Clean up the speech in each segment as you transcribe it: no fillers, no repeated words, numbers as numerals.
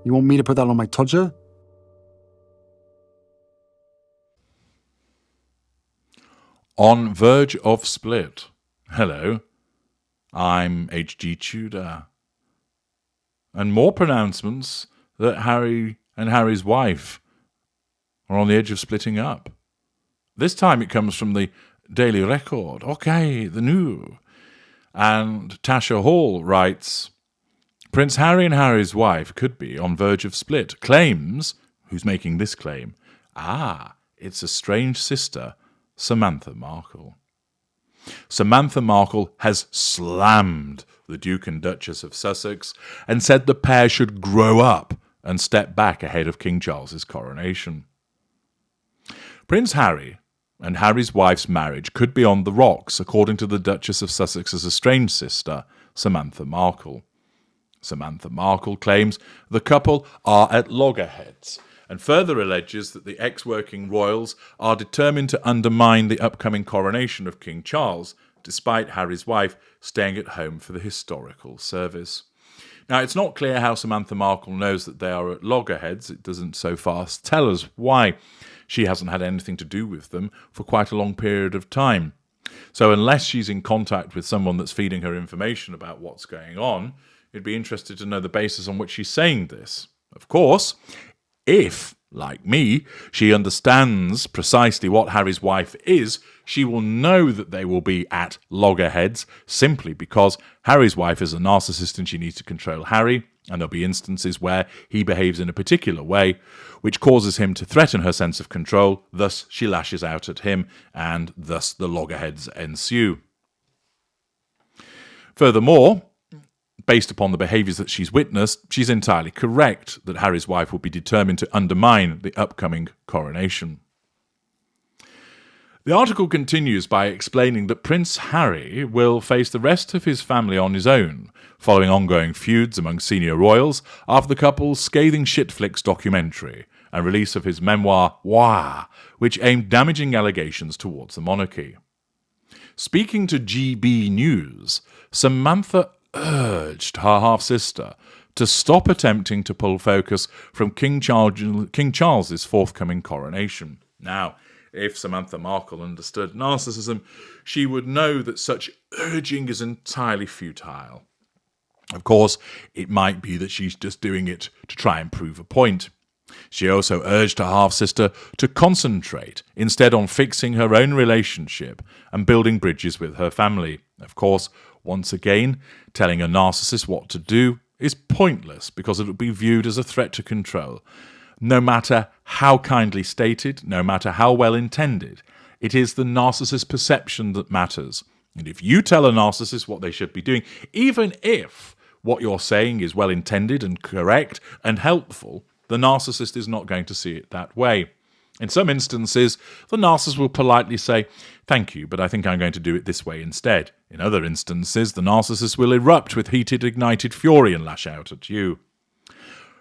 You want me to put that on my Tudor? On verge of split. Hello, I'm H.G. Tudor. And more pronouncements that Harry and Harry's wife are on the edge of splitting up. This time it comes from the Daily Record. Okay, the new. And Tasha Hall writes, Prince Harry and Harry's wife could be on verge of split. Claims, who's making this claim? It's a strange sister, Samantha Markle. Samantha Markle has slammed the Duke and Duchess of Sussex and said the pair should grow up and step back ahead of King Charles's coronation. Prince Harry and Harry's wife's marriage could be on the rocks, according to the Duchess of Sussex's estranged sister, Samantha Markle. Samantha Markle claims the couple are at loggerheads and further alleges that the ex-working royals are determined to undermine the upcoming coronation of King Charles, despite Harry's wife staying at home for the historical service. Now, it's not clear how Samantha Markle knows that they are at loggerheads. It doesn't so far tell us why. She hasn't had anything to do with them for quite a long period of time. So unless she's in contact with someone that's feeding her information about what's going on, you'd be interested to know the basis on which she's saying this. Of course, if, like me, she understands precisely what Harry's wife is, she will know that they will be at loggerheads simply because Harry's wife is a narcissist and she needs to control Harry, and there'll be instances where he behaves in a particular way, which causes him to threaten her sense of control, thus she lashes out at him, and thus the loggerheads ensue. Furthermore, based upon the behaviours that she's witnessed, she's entirely correct that Harry's wife will be determined to undermine the upcoming coronation. The article continues by explaining that Prince Harry will face the rest of his family on his own, following ongoing feuds among senior royals after the couple's scathing shitflix documentary and release of his memoir, Wah, which aimed damaging allegations towards the monarchy. Speaking to GB News, Samantha urged her half-sister to stop attempting to pull focus from King Charles's forthcoming coronation. Now, if Samantha Markle understood narcissism, she would know that such urging is entirely futile. Of course, it might be that she's just doing it to try and prove a point. She also urged her half-sister to concentrate instead on fixing her own relationship and building bridges with her family. Of course, once again, telling a narcissist what to do is pointless because it will be viewed as a threat to control. No matter how kindly stated, no matter how well intended, it is the narcissist's perception that matters. And if you tell a narcissist what they should be doing, even if what you're saying is well intended and correct and helpful, the narcissist is not going to see it that way. In some instances, the narcissist will politely say, "Thank you, but I think I'm going to do it this way instead." In other instances, the narcissist will erupt with heated, ignited fury and lash out at you.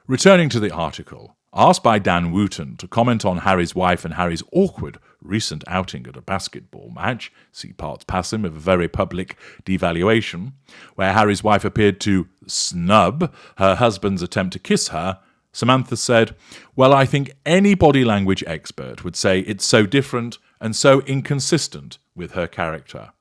Returning to the article, asked by Dan Wooten to comment on Harry's wife and Harry's awkward recent outing at a basketball match, see parts passing of a very public devaluation, where Harry's wife appeared to snub her husband's attempt to kiss her, Samantha said, "Well, I think any body language expert would say it's so different and so inconsistent with her character."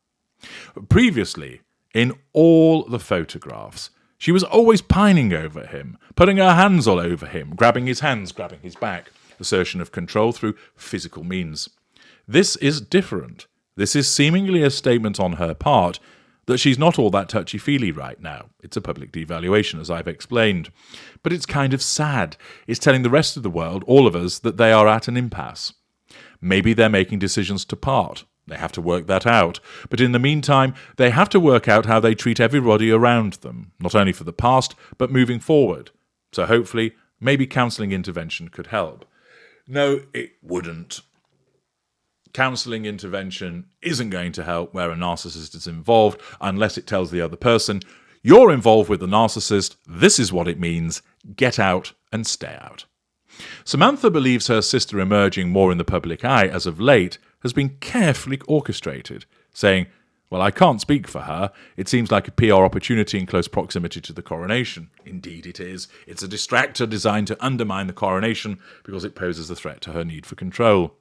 Previously, in all the photographs, she was always pining over him, putting her hands all over him, grabbing his hands, grabbing his back, assertion of control through physical means. This is different. This is seemingly a statement on her part that she's not all that touchy-feely right now. It's a public devaluation, as I've explained. But it's kind of sad. It's telling the rest of the world, all of us, that they are at an impasse. Maybe they're making decisions to part. They have to work that out. But in the meantime, they have to work out how they treat everybody around them, not only for the past, but moving forward. So hopefully, maybe counselling intervention could help. No, it wouldn't. Counselling intervention isn't going to help where a narcissist is involved unless it tells the other person, "You're involved with the narcissist, this is what it means, get out and stay out." Samantha believes her sister emerging more in the public eye as of late has been carefully orchestrated, saying, Well, I can't speak for her. It seems like a PR opportunity in close proximity to the coronation. Indeed it is. It's a distractor designed to undermine the coronation because it poses a threat to her need for control.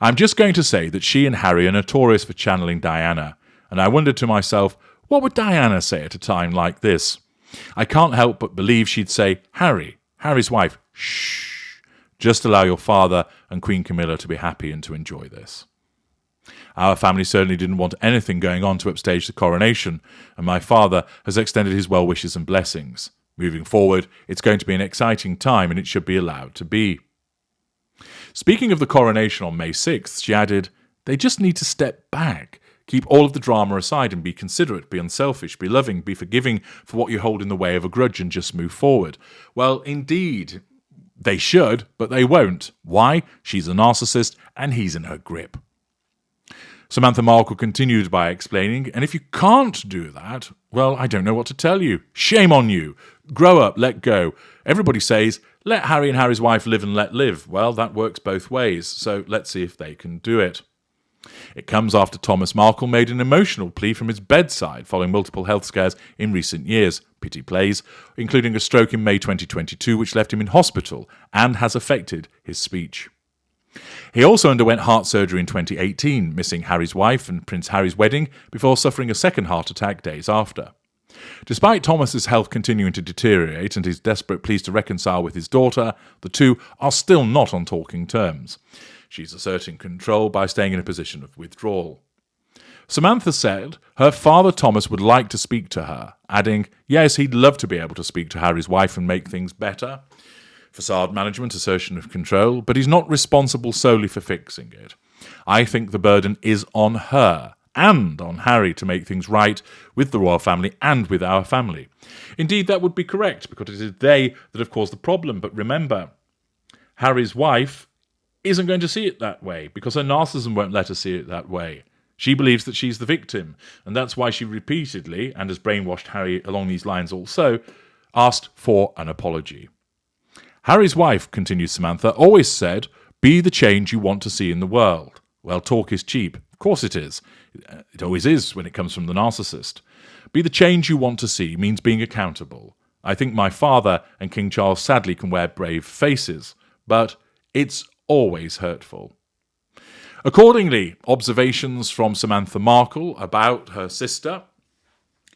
I'm just going to say that she and Harry are notorious for channeling Diana, and I wondered to myself, what would Diana say at a time like this? I can't help but believe she'd say, Harry's wife, shh, just allow your father and Queen Camilla to be happy and to enjoy this. Our family certainly didn't want anything going on to upstage the coronation, and my father has extended his well wishes and blessings. Moving forward, it's going to be an exciting time, and it should be allowed to be. Speaking of the coronation on May 6th, she added, they just need to step back, keep all of the drama aside and be considerate, be unselfish, be loving, be forgiving for what you hold in the way of a grudge and just move forward. Well, indeed, they should, but they won't. Why? She's a narcissist and he's in her grip. Samantha Markle continued by explaining, and if you can't do that, well, I don't know what to tell you. Shame on you. Grow up, let go. Everybody says, let Harry and Harry's wife live and let live. Well, that works both ways, so let's see if they can do it. It comes after Thomas Markle made an emotional plea from his bedside following multiple health scares in recent years, pity plays, including a stroke in May 2022 which left him in hospital and has affected his speech. He also underwent heart surgery in 2018, missing Harry's wife and Prince Harry's wedding before suffering a second heart attack days after. Despite Thomas's health continuing to deteriorate and his desperate pleas to reconcile with his daughter, the two are still not on talking terms. She's asserting control by staying in a position of withdrawal. Samantha said her father Thomas would like to speak to her, adding, yes, he'd love to be able to speak to Harry's wife and make things better. Facade management, assertion of control, but he's not responsible solely for fixing it. I think the burden is on her and on Harry to make things right with the royal family and with our family. Indeed, that would be correct, because it is they that have caused the problem. But remember, Harry's wife isn't going to see it that way, because her narcissism won't let her see it that way. She believes that she's the victim, and that's why she repeatedly, and has brainwashed Harry along these lines also, asked for an apology. Harry's wife, continues Samantha, always said, be the change you want to see in the world. Well, talk is cheap. Of course it is. It always is when it comes from the narcissist. Be the change you want to see means being accountable. I think my father and King Charles sadly can wear brave faces, but it's always hurtful. Accordingly, observations from Samantha Markle about her sister,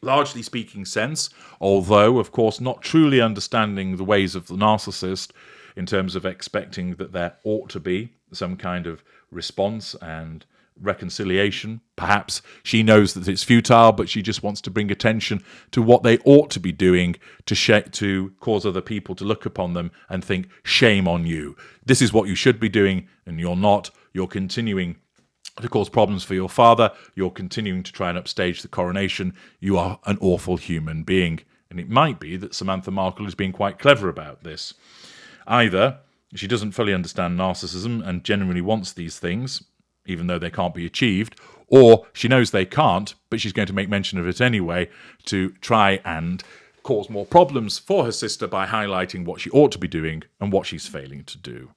largely speaking sense, although, of course, not truly understanding the ways of the narcissist in terms of expecting that there ought to be some kind of response and reconciliation. Perhaps she knows that it's futile, but she just wants to bring attention to what they ought to be doing to cause other people to look upon them and think, shame on you. This is what you should be doing, and you're not. You're continuing to cause problems for your father. You're continuing to try and upstage the coronation. You are an awful human being. And it might be that Samantha Markle is being quite clever about this. Either she doesn't fully understand narcissism and genuinely wants these things, even though they can't be achieved, or she knows they can't, but she's going to make mention of it anyway to try and cause more problems for her sister by highlighting what she ought to be doing and what she's failing to do.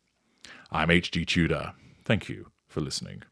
I'm H.G. Tudor. Thank you for listening.